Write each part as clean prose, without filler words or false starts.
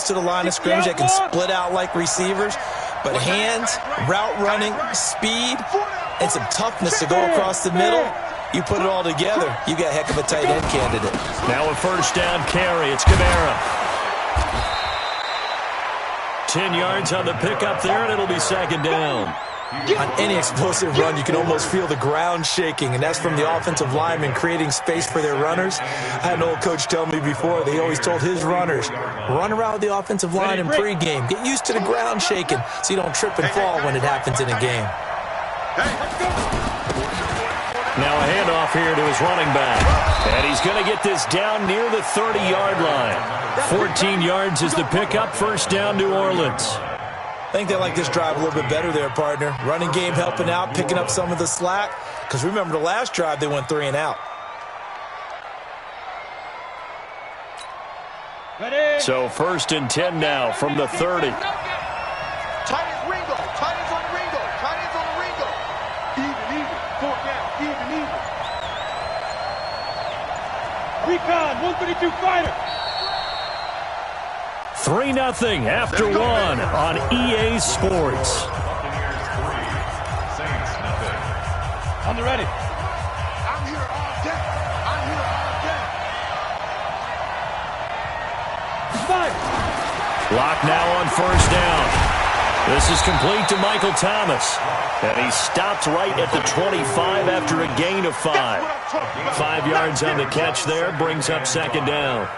to the line of scrimmage. They can split out like receivers. But hands, route running, speed, and some toughness to go across the middle, you put it all together, you got a heck of a tight end candidate. Now a first down carry. It's Kamara. 10 yards on the pickup there, and it'll be second down. On any explosive run, you can almost feel the ground shaking, and that's from the offensive linemen creating space for their runners. I had an old coach tell me before, they always told his runners, run around with the offensive line in pregame. Get used to the ground shaking so you don't trip and fall when it happens in a game. Now a handoff here to his running back. And he's going to get this down near the 30-yard line. 14 yards is the pickup. First down, New Orleans. I think they like this drive a little bit better there, partner. Running game helping out, picking up some of the slack. Because remember, the last drive, they went 3 and out. So first and 10 now from the 30. Tight ends Ringo. Tight ends on the Ringo. Tight ends on the Ringo. Even. 4th down. Even. Recon, 132 fighter. 3-0 after 1 on EA Sports. On the ready. I'm here all day. Lock now on first down. This is complete to Michael Thomas. And he stopped right at the 25 after a gain of 5. 5 yards on the catch there, brings up second down.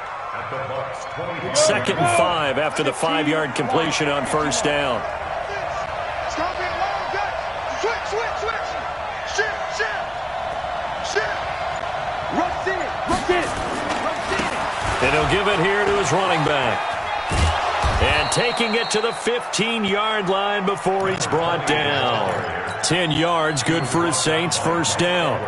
2nd and 5 after the 5-yard completion on first down. It's going to be a long day. Switch. Shift. Rush in it. And he'll give it here to his running back. And taking it to the 15-yard line before he's brought down. 10 yards, good for his Saints, first down.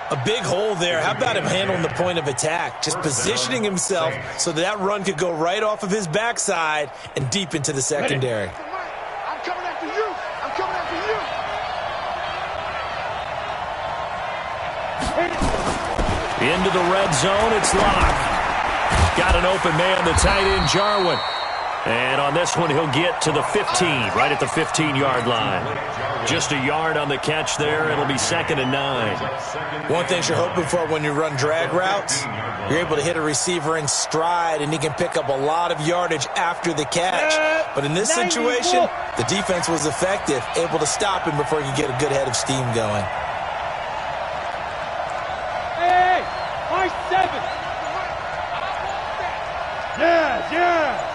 A big hole there. How about him handling the point of attack? Just positioning himself so that run could go right off of his backside and deep into the secondary. I'm coming after you. Into the red zone, it's Locke. Got an open man, the tight end, Jarwin. And on this one, he'll get to the 15, right at the 15-yard line. Just a yard on the catch there. It'll be 2nd and 9. One thing you're hoping for when you run drag routes, you're able to hit a receiver in stride, and he can pick up a lot of yardage after the catch. But in this situation, the defense was effective, able to stop him before he could get a good head of steam going. Hey, 7. Yeah.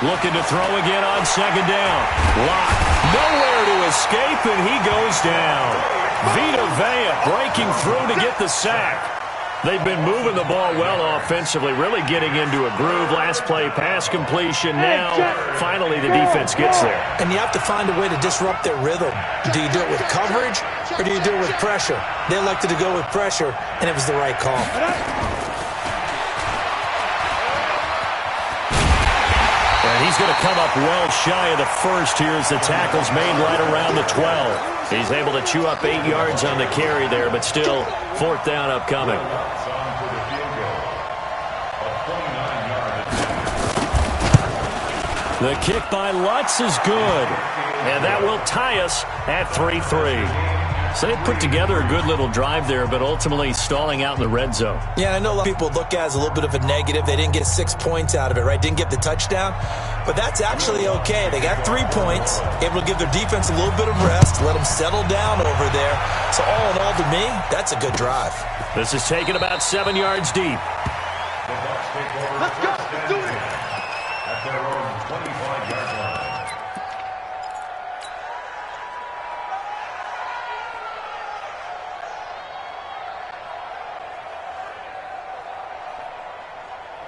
Looking to throw again on second down. Locke nowhere to escape, and he goes down. Vita Vea breaking through to get the sack. They've been moving the ball well offensively, really getting into a groove. Last play, pass completion. Now, finally, the defense gets there. And you have to find a way to disrupt their rhythm. Do you do it with coverage, or do you do it with pressure? They elected to go with pressure, and it was the right call. And he's going to come up well shy of the first here as the tackle's made right around the 12. He's able to chew up 8 yards on the carry there, but still 4th down upcoming. The kick by Lutz is good. And that will tie us at 3-3. So they put together a good little drive there, but ultimately stalling out in the red zone. Yeah, I know a lot of people look at it as a little bit of a negative. They didn't get 6 points out of it, right? Didn't get the touchdown. But that's actually okay. They got 3 points, able to give their defense a little bit of rest, let them settle down over there. So all in all, to me, that's a good drive. This is taken about 7 yards deep. Let's go. Let's do it. At their own 25-yard line.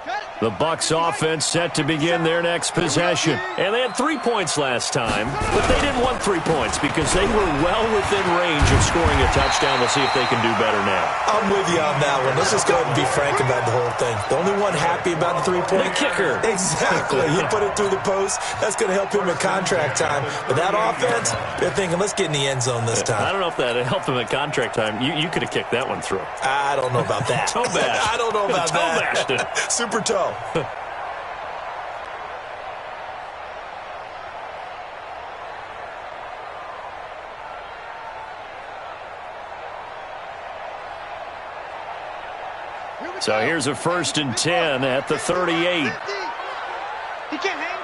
Cut it. The Bucs offense set to begin their next possession. And they had 3 points last time, but they didn't want 3 points because they were well within range of scoring a touchdown. We'll see if they can do better now. I'm with you on that one. Let's just go ahead and be frank about the whole thing. The only one happy about the 3-point kicker. Exactly. He put it through the post. That's going to help him in contract time. But that offense, they're thinking, let's get in the end zone this time. I don't know if that helped him at contract time. You could have kicked that one through. I don't know about that. Toe bash. I don't know about toe that. Bashed it. Super toe. So here's a 1st and 10 at the 38. He can't hang.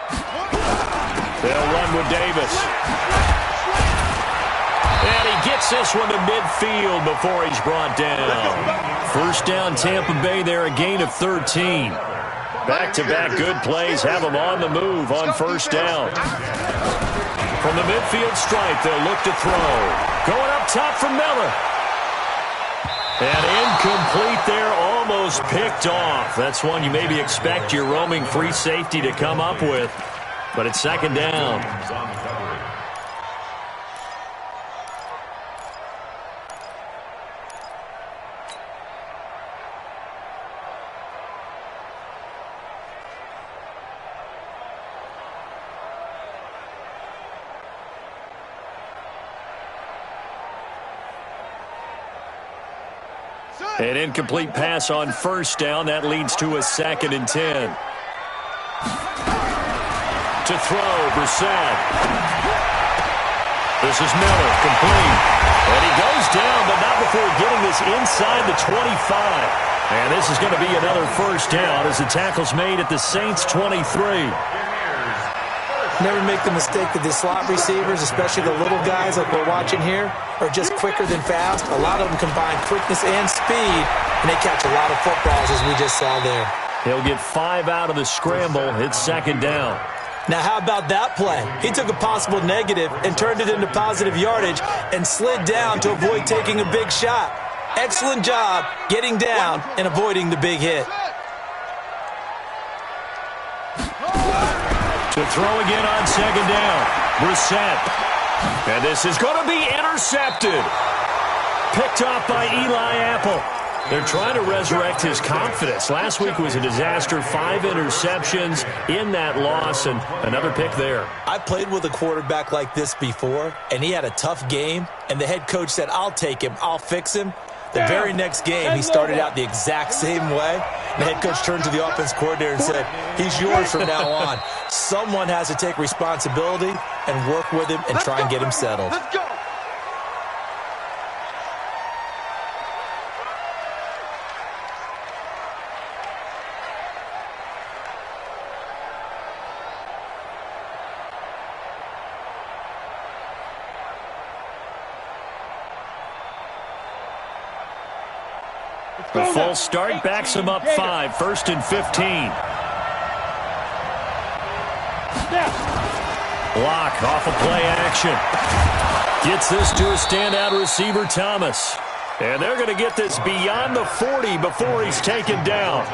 They'll run with Davis. And he gets this one to midfield before he's brought down. 1st down, Tampa Bay there, a gain of 13. Back-to-back good plays have them on the move on 1st down. From the midfield stripe, they'll look to throw. Going up top for Miller. And incomplete there, almost picked off. That's one you maybe expect your roaming free safety to come up with. But it's 2nd down. An incomplete pass on 1st down. That leads to a 2nd and 10. To throw, Brissett. This is Miller, complete. And he goes down, but not before getting this inside the 25. And this is going to be another 1st down as the tackle's made at the Saints' 23. Never make the mistake that the slot receivers, especially the little guys like we're watching here, are just quicker than fast. A lot of them combine quickness and speed, and they catch a lot of footballs, as we just saw there. He'll get 5 out of the scramble. It's 2nd down. Now, how about that play? He took a possible negative and turned it into positive yardage and slid down to avoid taking a big shot. Excellent job getting down and avoiding the big hit. To throw again on 2nd down. Brissett. And this is going to be intercepted. Picked off by Eli Apple. They're trying to resurrect his confidence. Last week was a disaster. 5 interceptions in that loss, and another pick there. I played with a quarterback like this before, and he had a tough game, and the head coach said, I'll take him, I'll fix him. The very next game, he started out the exact same way. The head coach turned to the offense coordinator and said, he's yours from now on. Someone has to take responsibility and work with him and try and get him settled. Let's go. The full start backs him up 5, 1st and 15. Block off of play action. Gets this to a standout receiver, Thomas. And they're going to get this beyond the 40 before he's taken down.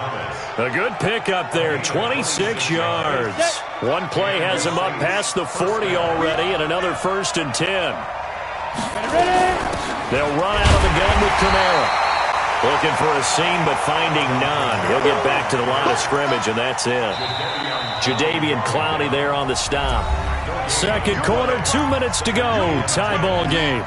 A good pickup there, 26 yards. One play has him up past the 40 already, and another 1st and 10. They'll run out of the gun with Kamara. Looking for a seam, but finding none. He'll get back to the line of scrimmage, and that's it. Jadeveon Clowney there on the stop. 2nd quarter, 2 minutes to go. Tie ball game.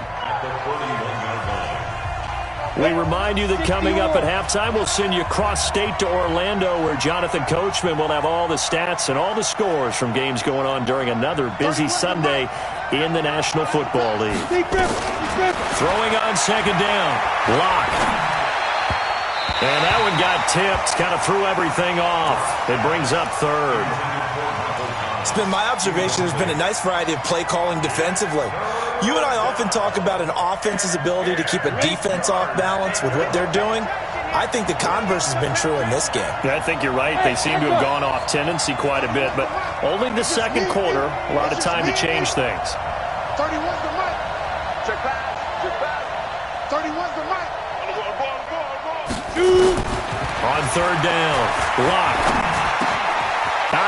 We remind you that coming up at halftime, we'll send you cross-state to Orlando, where Jonathan Coachman will have all the stats and all the scores from games going on during another busy Sunday in the National Football League. Throwing on 2nd down. Block. And that one got tipped, kind of threw everything off. It brings up 3rd. It's been my observation there's been a nice variety of play calling defensively. You and I often talk about an offense's ability to keep a defense off balance with what they're doing. I think the converse has been true in this game. Yeah, I think you're right. They seem to have gone off tendency quite a bit, but only the 2nd quarter, a lot of time to change things. 31's the mic. Check back. 31's the mic. On 3rd down, block.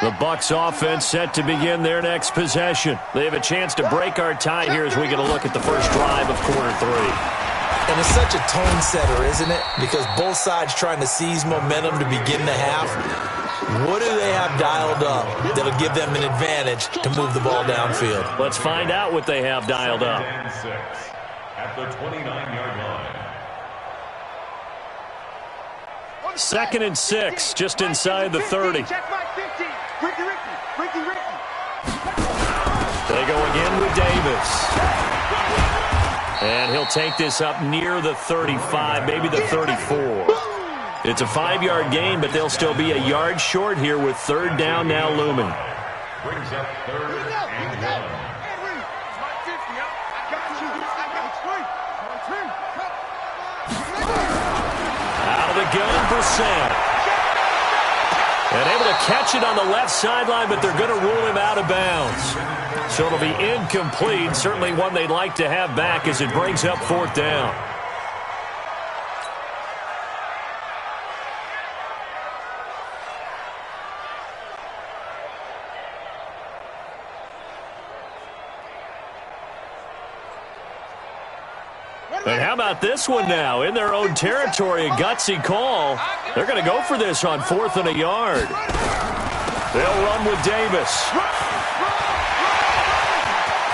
The Bucs offense set to begin their next possession. They have a chance to break our tie here as we get a look at the first drive of quarter 3. And it's such a tone setter, isn't it? Because both sides trying to seize momentum to begin the half. What do they have dialed up that'll give them an advantage to move the ball downfield? Let's find out what they have dialed up. At the 29-yard line. 2nd and 6, just inside the 30. They go again with Davis. And he'll take this up near the 35, maybe the 34. It's a 5-yard gain, but they'll still be a yard short here with 3rd down now looming. Brings up 3rd and 1. Out of the gun, Brissett. And able to catch it on the left sideline, but they're going to rule him out of bounds. So it'll be incomplete. Certainly one they'd like to have back as it brings up 4th down. And how about this one now? In their own territory, a gutsy call. They're going to go for this on 4th and a yard. They'll run with Davis.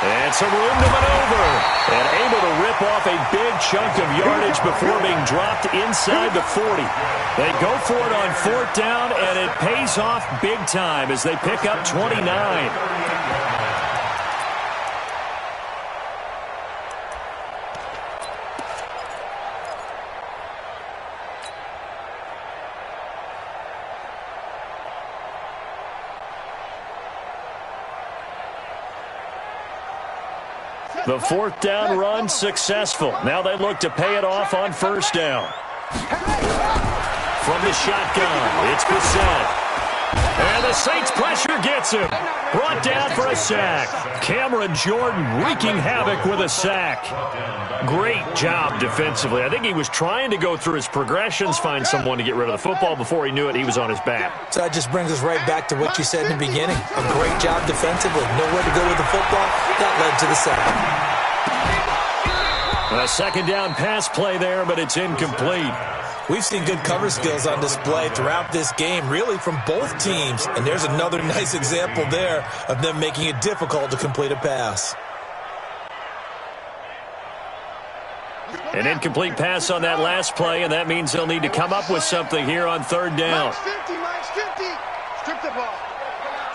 And some room to maneuver. And able to rip off a big chunk of yardage before being dropped inside the 40. They go for it on 4th down, and it pays off big time as they pick up 29. The 4th down run successful. Now they look to pay it off on 1st down. From the shotgun, it's Brissett. And the Saints pressure gets him. Brought down for a sack. Cameron Jordan wreaking havoc with a sack. Great job defensively. I think he was trying to go through his progressions, find someone to get rid of the football. Before he knew it, he was on his back. So that just brings us right back to what you said in the beginning. A great job defensively. Nowhere to go with the football. That led to the sack. A 2nd down pass play there, but it's incomplete. We've seen good cover skills on display throughout this game, really from both teams. And there's another nice example there of them making it difficult to complete a pass. An incomplete pass on that last play, and that means they'll need to come up with something here on 3rd down. Minus 50, minus 50. Strip the ball.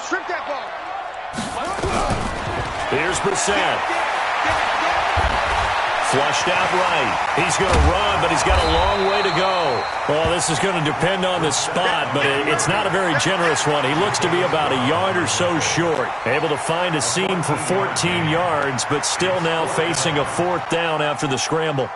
Strip that ball. Here's Brissett. Flushed out right. He's going to run, but he's got a long way to go. Well, this is going to depend on the spot, but it's not a very generous one. He looks to be about a yard or so short. Able to find a seam for 14 yards, but still now facing a 4th down after the scramble.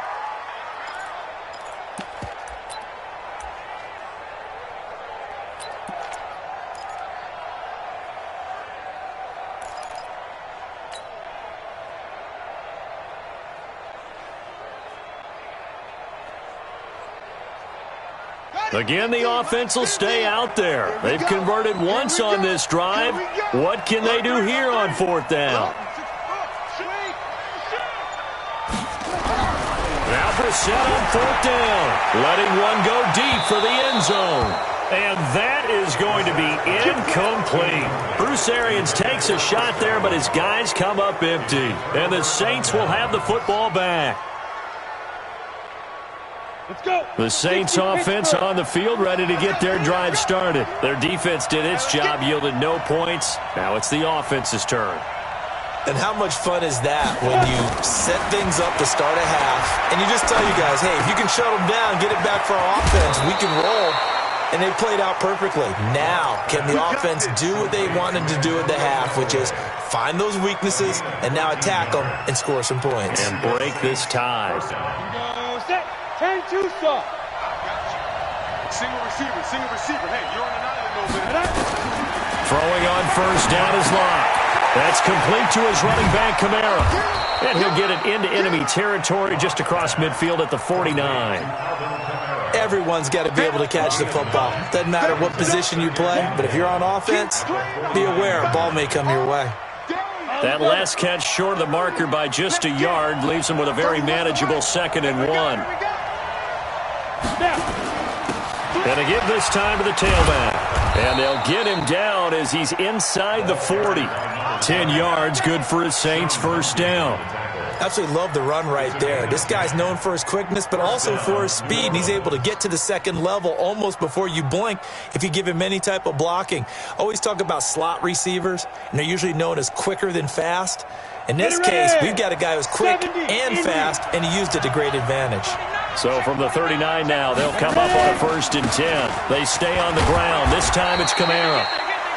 Again, the offense will stay out there. They've converted once on this drive. What can they do here on 4th down? Now Brissett on 4th down. Letting one go deep for the end zone. And that is going to be incomplete. Bruce Arians takes a shot there, but his guys come up empty. And the Saints will have the football back. Let's go. The Saints offense on the field, ready to get their drive started. Their defense did its job, yielded no points. Now it's the offense's turn. And how much fun is that when you set things up to start a half, and you just tell you guys, hey, if you can shut them down, get it back for our offense, we can roll. And they played out perfectly. Now, can the offense do what they wanted to do at the half, which is find those weaknesses and now attack them and score some points. And break this tie. Set. 10-2 stop. Single receiver. Hey, you're on an island over there. Throwing on 1st down is Locke. That's complete to his running back, Kamara. And he'll get it into enemy territory just across midfield at the 49. Everyone's got to be able to catch the football. Doesn't matter what position you play, but if you're on offense, be aware a ball may come your way. That last catch short of the marker by just a yard leaves him with a very manageable 2nd and 1. And a give this time to the tailback. And they'll get him down as he's inside the 40. 10 yards, good for his Saints, first down. Absolutely love the run right there. This guy's known for his quickness, but also for his speed. And he's able to get to the second level almost before you blink if you give him any type of blocking. Always talk about slot receivers, and they're usually known as quicker than fast. In this case, we've got a guy who's quick and fast, and he used it to great advantage. So from the 39 now, they'll come up on a 1st and 10. They stay on the ground. This time it's Kamara.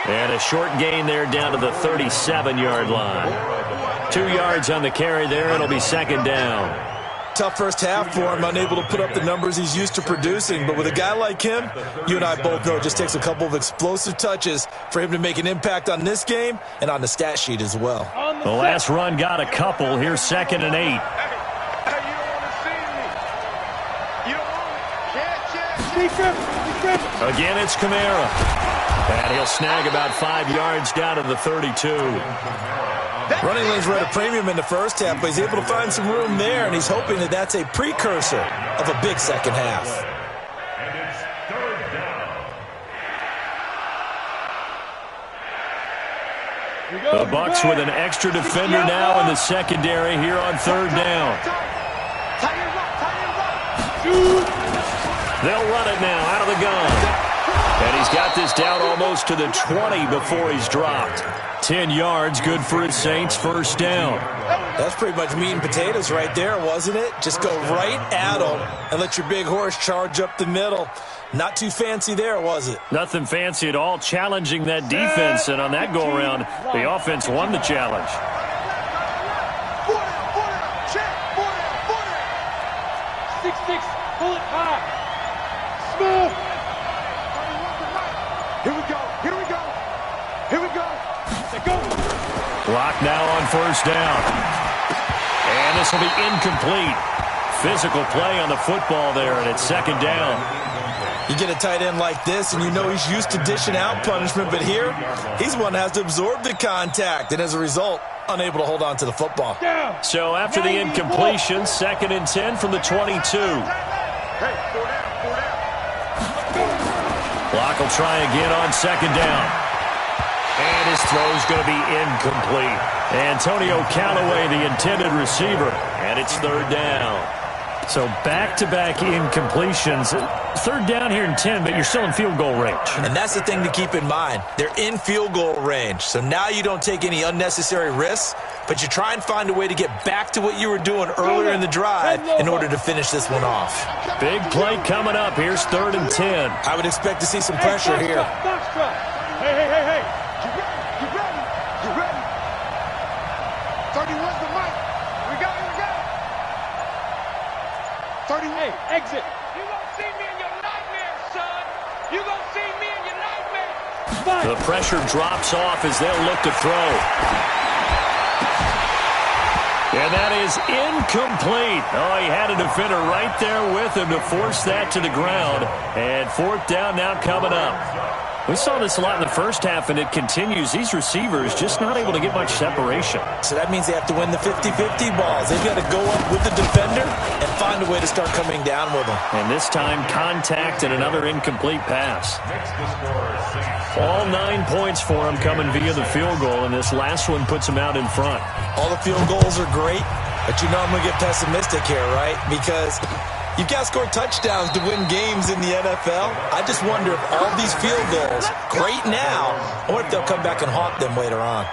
And a short gain there down to the 37-yard line. 2 yards on the carry there. It'll be 2nd down. Tough first half for him, unable to put up the numbers he's used to producing. But with a guy like him, you and I both know it just takes a couple of explosive touches for him to make an impact on this game and on the stat sheet as well. The last run got a couple. Here's 2nd and 8. Again, it's Kamara. And he'll snag about 5 yards down to the 32. Running lanes were at a premium in the first half, but he's able to find some room there, and he's hoping that that's a precursor of a big second half. And it's 3rd down. The Bucs with an extra defender now in the secondary here on 3rd down. They'll run it now out of the gun. And he's got this down almost to the 20 before he's dropped. 10 yards, good for his Saints, first down. That's pretty much meat and potatoes right there, wasn't it? Just go right at him and let your big horse charge up the middle. Not too fancy there, was it? Nothing fancy at all, challenging that defense. And on that go-around, the offense won the challenge. 6-6, pull it high. Smooth. Here we go. Here we go. Here we go. Let's go. Clock now on 1st down. And this will be incomplete. Physical play on the football there, and it's 2nd down. You get a tight end like this, and you know he's used to dishing out punishment, but here, he's one that has to absorb the contact, and as a result, unable to hold on to the football. So after the incompletion, 2nd and 10 from the 22. Clock will try again on 2nd down. And his throw's going to be incomplete. Antonio Callaway, the intended receiver, and it's 3rd down. So back-to-back incompletions. 3rd down here in 10, but you're still in field goal range. And that's the thing to keep in mind. They're in field goal range. So now you don't take any unnecessary risks, but you try and find a way to get back to what you were doing earlier in the drive in order to finish this one off. Big play coming up. Here's 3rd and 10. I would expect to see some pressure here. Hey. You ready? 31's the mic. We got it. 38, exit. You gonna see me in your nightmares, son. You gonna see me in your nightmares. The pressure drops off as they'll look to throw. And that is incomplete. Oh, he had a defender right there with him to force that to the ground. And 4th down now coming up. We saw this a lot in the first half, and it continues. These receivers just not able to get much separation. So that means they have to win the 50-50 balls. They've got to go up with the defender and find a way to start coming down with them. And this time, contact and another incomplete pass. All 9 points for him coming via the field goal, and this last one puts him out in front. All the field goals are great, but you know I'm going to get pessimistic here, right? Because you've got to score touchdowns to win games in the NFL. I just wonder if all these field goals, great now, I wonder if they'll come back and haunt them later on.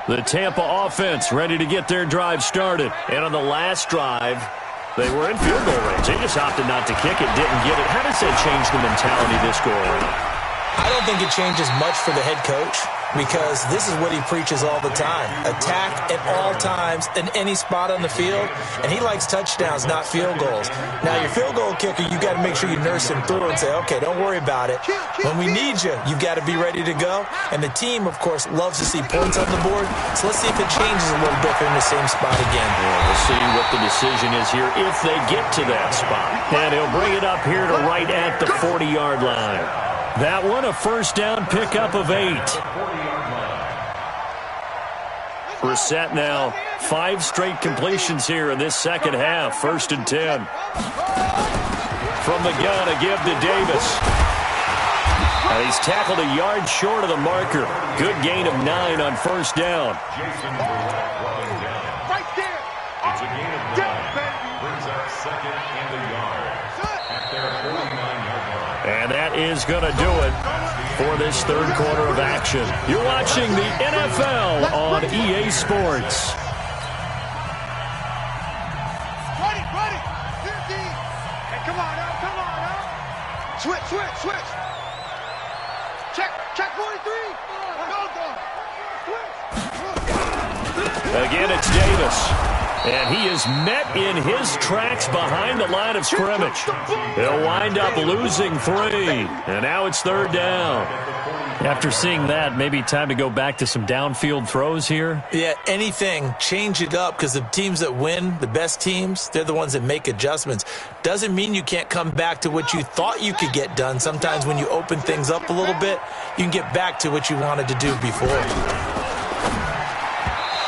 The Tampa offense ready to get their drive started. And on the last drive, they were in field goal range. They just opted not to kick it, didn't get it. How does that change the mentality this go around? I don't think it changes much for the head coach. because this is what he preaches all the time. Attack at all times in any spot on the field, and he likes touchdowns, not field goals. Now, your field goal kicker, you got to make sure you nurse him through and say, okay, don't worry about it. When we need you, you've got to be ready to go. And the team, of course, loves to see points on the board, so let's see if it changes a little bit in the same spot again. Yeah, we'll see what the decision is here if they get to that spot. And he'll bring it up here to right at the 40-yard line. That one, a first down pickup of 8. Brissett now, 5 straight completions here in this second half. 1st and 10. From the gun, a give to Davis. And he's tackled a yard short of the marker. Good gain of 9 on first down. Right there. It's a gain of 9. Brings up 2nd and a yard at their 49-yard line. And that is going to do it for this third quarter of action. You're watching the NFL on EA Sports. Ready. Hey, come on now. Switch. Check 43. Go. Again, it's Davis. And he is met in his tracks behind the line of scrimmage. He'll wind up losing 3. And now it's 3rd down. After seeing that, maybe time to go back to some downfield throws here. Yeah, anything, change it up, because the teams that win, the best teams, they're the ones that make adjustments. Doesn't mean you can't come back to what you thought you could get done. Sometimes when you open things up a little bit, you can get back to what you wanted to do before.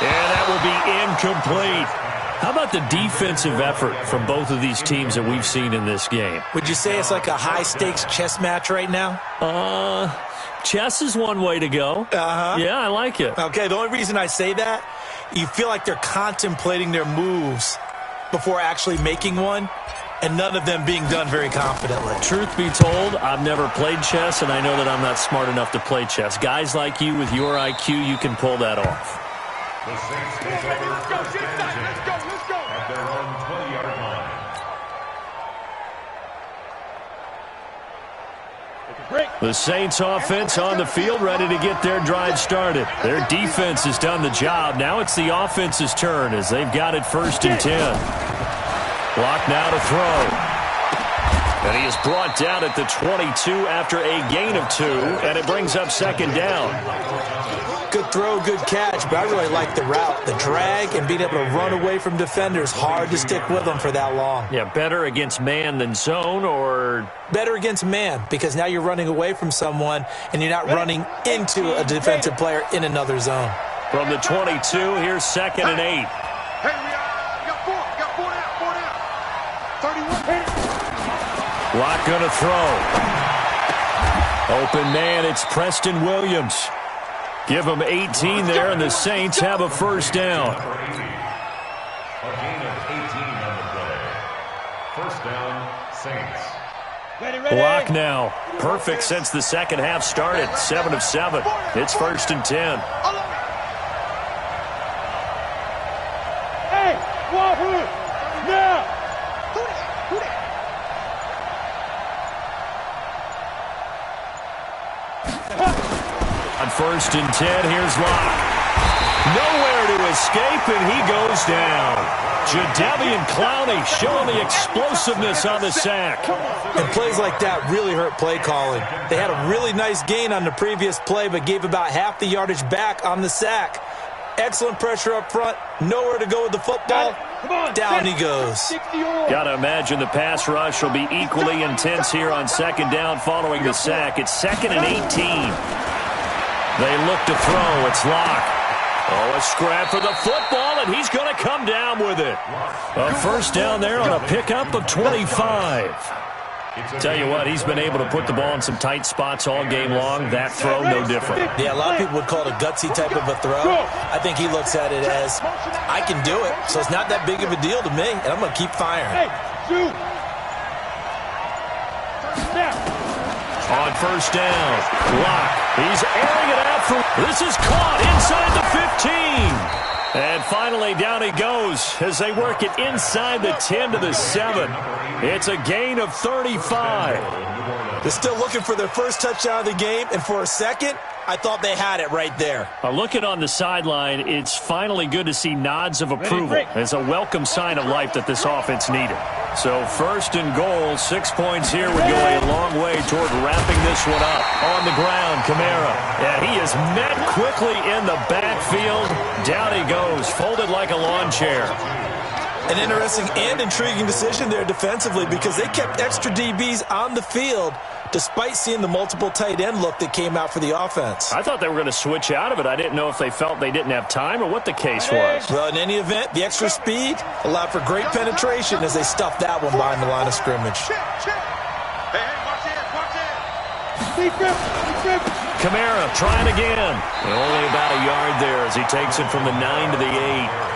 And that will be incomplete. How about the defensive effort from both of these teams that we've seen in this game? Would you say it's like a high-stakes chess match right now? Chess is one way to go. Yeah, I like it. Okay, the only reason I say that, you feel like they're contemplating their moves before actually making one, and none of them being done very confidently. Truth be told, I've never played chess, and I know that I'm not smart enough to play chess. Guys like you with your IQ, you can pull that off. The Saints take over first and 10 at their own 20-yard line. The Saints offense on the field, ready to get their drive started. Their defense has done the job. Now it's the offense's turn as they've got it 1st and 10. Clock now to throw. And he is brought down at the 22 after a gain of 2, and it brings up 2nd down. Good throw, good catch, but I really like the route. The drag and being able to run away from defenders, hard to stick with them for that long. Yeah, better against man than zone, or better against man, because now you're running away from someone and you're not running into a defensive player in another zone. From the 22, here's 2nd and 8. Hey, we got 4 now. 31. Lock gonna throw. Open man, it's Preston Williams. Give him 18 there, and the Saints have a first down. A gain of 18 on the play. First down, Saints. Block now. Perfect since the second half started. 7 of 7. It's 1st and 10. Hey, Wahoo! Now! On 1st and 10, here's Locke. Nowhere to escape, and he goes down. Jadeveon Clowney showing the explosiveness on the sack. And plays like that really hurt play calling. They had a really nice gain on the previous play, but gave about half the yardage back on the sack. Excellent pressure up front. Nowhere to go with the football. Down he goes. Got to imagine the pass rush will be equally intense here on 2nd down following the sack. It's 2nd and 18. They look to throw. It's Locke. Oh, a scrap for the football, and he's going to come down with it. A first down there on a pickup of 25. Tell you what, he's been able to put the ball in some tight spots all game long. That throw, no different. Yeah, a lot of people would call it a gutsy type of a throw. I think he looks at it as, I can do it, so it's not that big of a deal to me, and I'm going to keep firing. On first down, Locke. He's airing it out for. This is caught inside the 15. And finally, down he goes as they work it inside the 10 to the 7. It's a gain of 35. They're still looking for their first touchdown of the game, and for a second, I thought they had it right there. Looking on the sideline, it's finally good to see nods of approval. It's a welcome sign of life that this offense needed. So first and goal, 6 points here would go a long way toward wrapping this one up. On the ground, Kamara. And he is met quickly in the backfield. Down he goes, folded like a lawn chair. An interesting and intriguing decision there defensively because they kept extra DBs on the field despite seeing the multiple tight end look that came out for the offense. I thought they were going to switch out of it. I didn't know if they felt they didn't have time or what the case was. Well, in any event, the extra speed allowed for great penetration as they stuffed that one behind the line of scrimmage. Kamara trying again. Only about a yard there as he takes it from the 9 to the 8.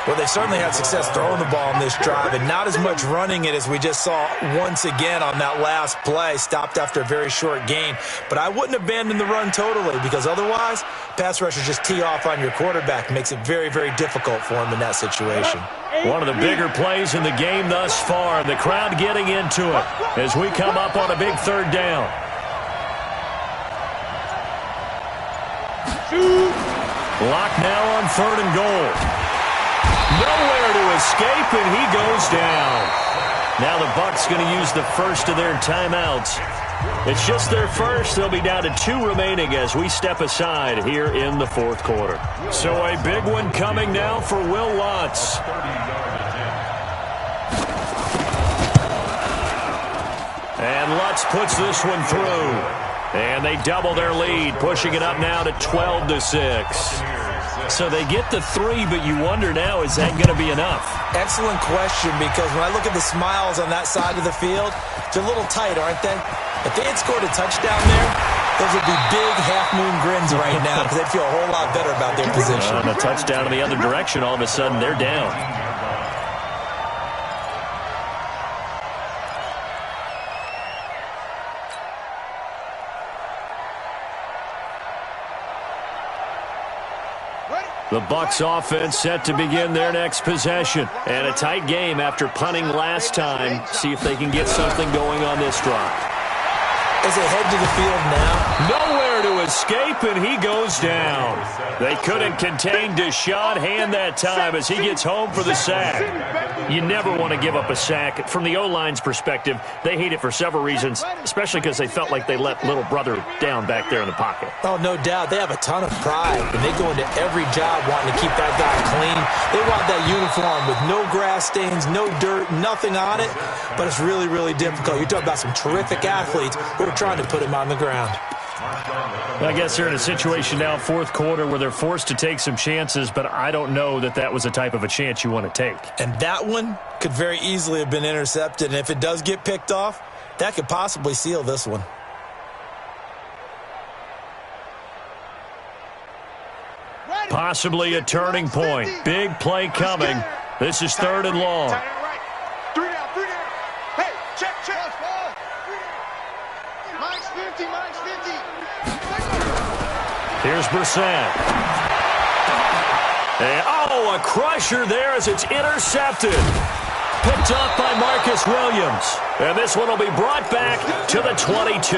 Well, they certainly had success throwing the ball in this drive and not as much running it as we just saw once again on that last play. Stopped after a very short gain. But I wouldn't abandon the run totally because otherwise, pass rushers just tee off on your quarterback. Makes it very, very difficult for him in that situation. One of the bigger plays in the game thus far. The crowd getting into it as we come up on a big third down. Lock now on 3rd and goal. Nowhere to escape, and he goes down. Now the Bucs going to use the first of their timeouts. It's just their first. They'll be down to 2 remaining as we step aside here in the 4th quarter. So a big one coming now for Will Lutz. And Lutz puts this one through. And they double their lead, pushing it up now to 12-6. So they get the 3, but you wonder now, is that going to be enough? Excellent question, because when I look at the smiles on that side of the field, they're a little tight, aren't they? If they had scored a touchdown there, those would be big half-moon grins right now because they'd feel a whole lot better about their position. And a touchdown in the other direction, all of a sudden they're down. The Bucs offense set to begin their next possession. And a tight game after punting last time. See if they can get something going on this drive. As they head to the field now. Nowhere to escape, and he goes down. They couldn't contain Deshaun Hand that time as he gets home for the sack. You never want to give up a sack. From the O-line's perspective, they hate it for several reasons, especially because they felt like they let little brother down back there in the pocket. Oh, no doubt. They have a ton of pride, and they go into every job wanting to keep that guy clean. They want that uniform with no grass stains, no dirt, nothing on it, but it's really, really difficult. You're talking about some terrific athletes who are trying to put him on the ground. I guess they're in a situation now, 4th quarter, where they're forced to take some chances, but I don't know that that was the type of a chance you want to take. And that one could very easily have been intercepted, and if it does get picked off, that could possibly seal this one. Possibly a turning point. Big play coming. This is 3rd and long. Here's Brissett. And, a crusher there as it's intercepted. Picked off by Marcus Williams. And this one will be brought back to the 22.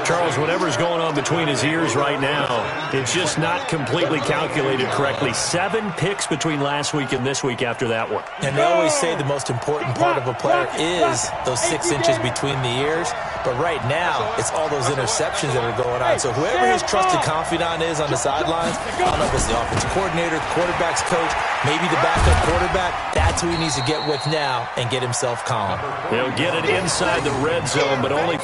Charles, whatever's going on between his ears right now, it's just not completely calculated correctly. 7 picks between last week and this week after that one. And they always say the most important part of a player is those 6 inches between the ears. But right now, it's all those interceptions that are going on. So whoever his trusted confidant is on the sidelines, I don't know if it's the offensive coordinator, the quarterback's coach, maybe the backup quarterback, that's who he needs to get with now and get himself calm. He'll get it inside the red zone, but only...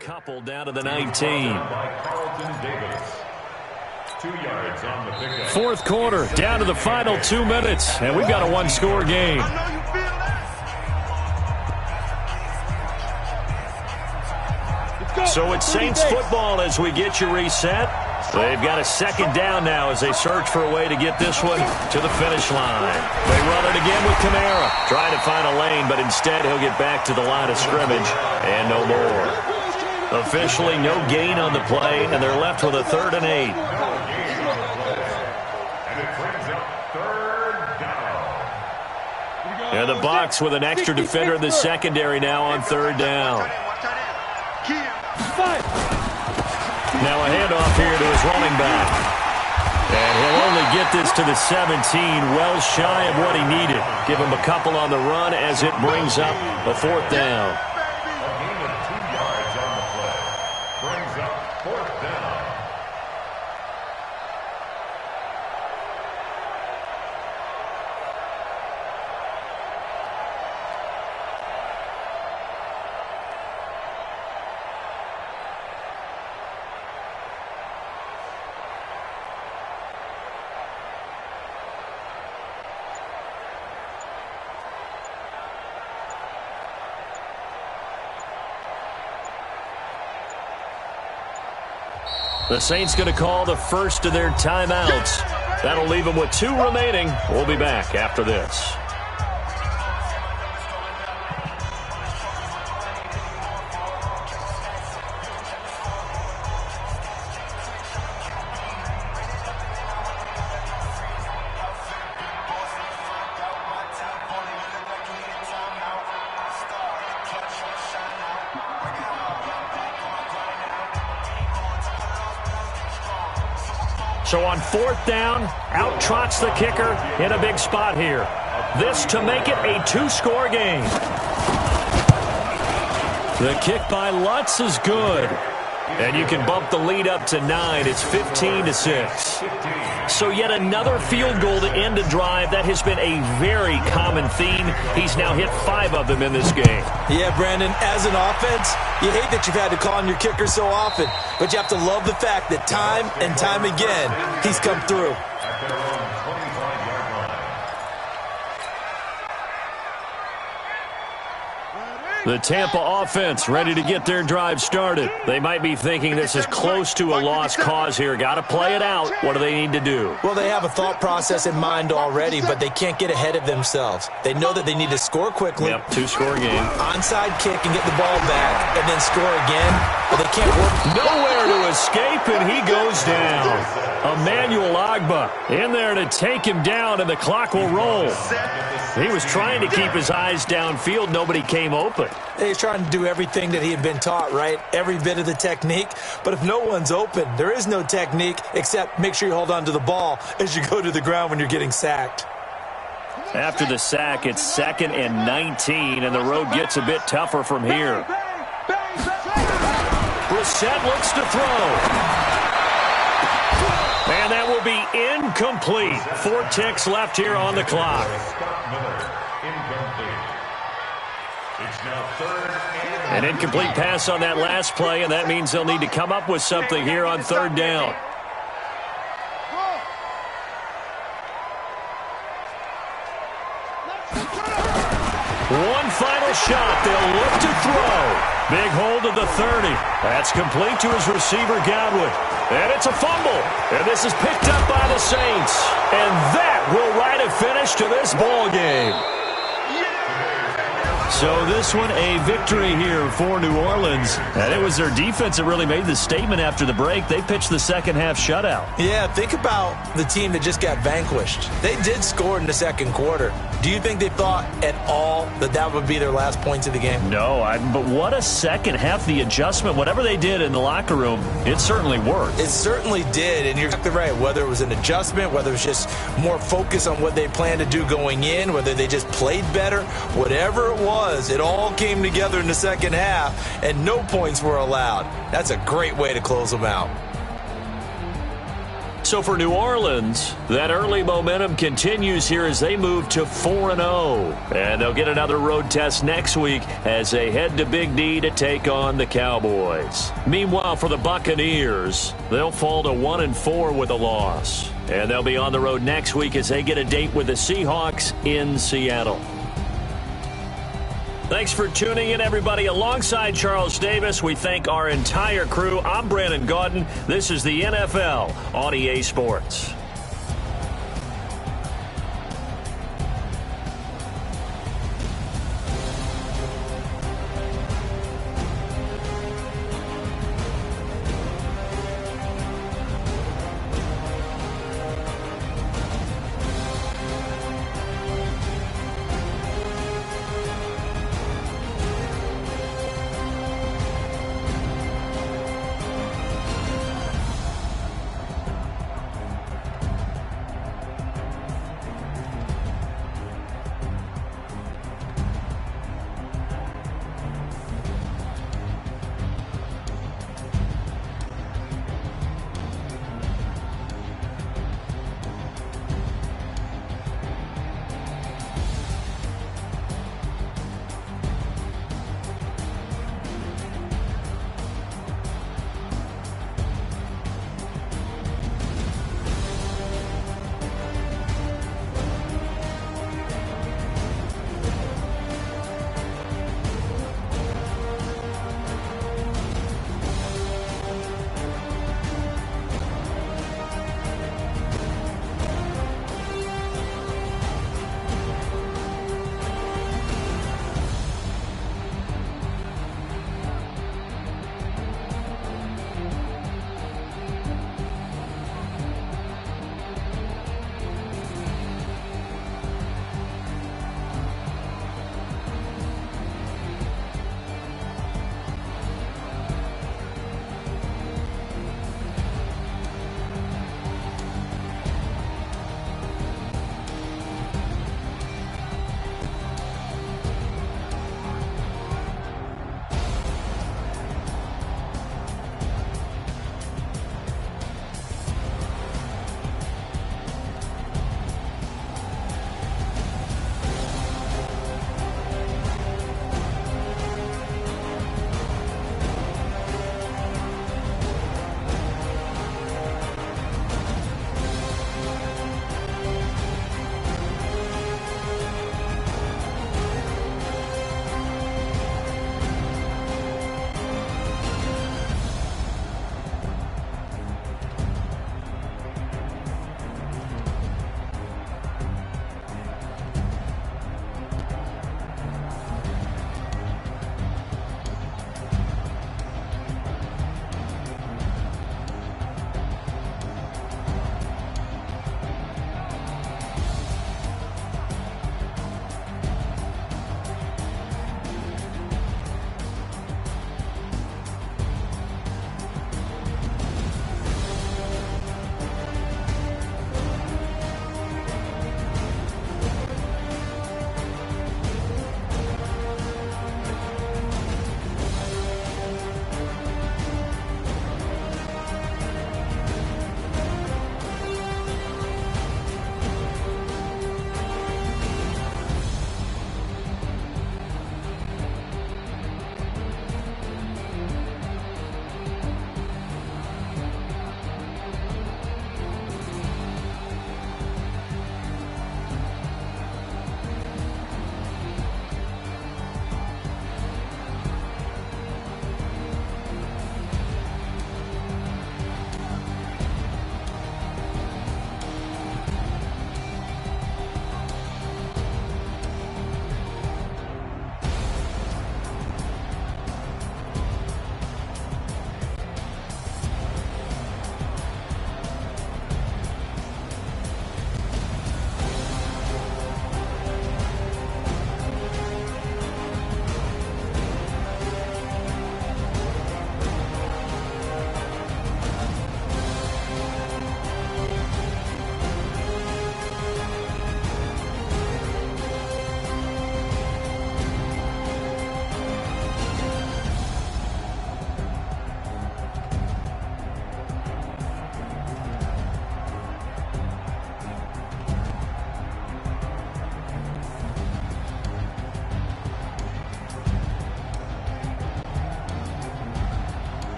couple down to the 19. 4th quarter, down to the final 2 minutes, and we've got a 1-score game. So it's Saints football as we get you reset. They've got a second down now as they search for a way to get this one to the finish line. They run it again with Kamara. Trying to find a lane, but instead he'll get back to the line of scrimmage and no more. Officially no gain on the play, and they're left with a 3rd and 8. And the Bucs with an extra defender in the secondary now on 3rd down. Now a handoff here to his running back. And he'll only get this to the 17, well shy of what he needed. Give him a couple on the run as it brings up a 4th down. A gain of 2 yards on the play. Brings up 4th down. The Saints going to call the first of their timeouts. That'll leave them with 2 remaining. We'll be back after this. So on 4th down, out trots the kicker in a big spot here. This to make it a 2-score game. The kick by Lutz is good. And you can bump the lead up to 9. It's 15-6. So yet another field goal to end a drive. That has been a very common theme. He's now hit 5 of them in this game. Yeah, Brandon, as an offense, you hate that you've had to call on your kicker so often, but you have to love the fact that time and time again, he's come through. The Tampa offense ready to get their drive started. They might be thinking this is close to a lost cause here. Got to play it out. What do they need to do? Well, they have a thought process in mind already, but they can't get ahead of themselves. They know that they need to score quickly. Yep, 2-score game. Onside kick and get the ball back, and then score again, but they can't work. Nowhere to escape, and he goes down. Emmanuel Ogbah in there to take him down, and the clock will roll. He was trying to keep his eyes downfield. Nobody came open. He's trying to do everything that he had been taught, right? Every bit of the technique. But if no one's open, there is no technique except make sure you hold on to the ball as you go to the ground when you're getting sacked. After the sack, it's 2nd and 19, and the road gets a bit tougher from here. Brissett looks to throw. And that will be incomplete. 4 ticks left here on the clock. An incomplete pass on that last play, and that means they'll need to come up with something here on 3rd down. One final shot. They'll look to throw. Big hold of the 30. That's complete to his receiver, Godwin. And it's a fumble. And this is picked up by the Saints. And that will write a finish to this ball game. So this one a victory here for New Orleans. And it was their defense that really made the statement after the break. They pitched the second-half shutout. Yeah, think about the team that just got vanquished. They did score in the second quarter. Do you think they thought at all that that would be their last points of the game? No, but what a second half. The adjustment, whatever they did in the locker room, it certainly worked. It certainly did, and you're exactly right. Whether it was an adjustment, whether it was just more focus on what they planned to do going in, whether they just played better, whatever it was, it all came together in the second half, and no points were allowed. That's a great way to close them out. So for New Orleans, that early momentum continues here as they move to 4-0. And they'll get another road test next week as they head to Big D to take on the Cowboys. Meanwhile, for the Buccaneers, they'll fall to 1-4 with a loss. And they'll be on the road next week as they get a date with the Seahawks in Seattle. Thanks for tuning in, everybody. Alongside Charles Davis, we thank our entire crew. I'm Brandon Gaudin. This is the NFL on EA Sports.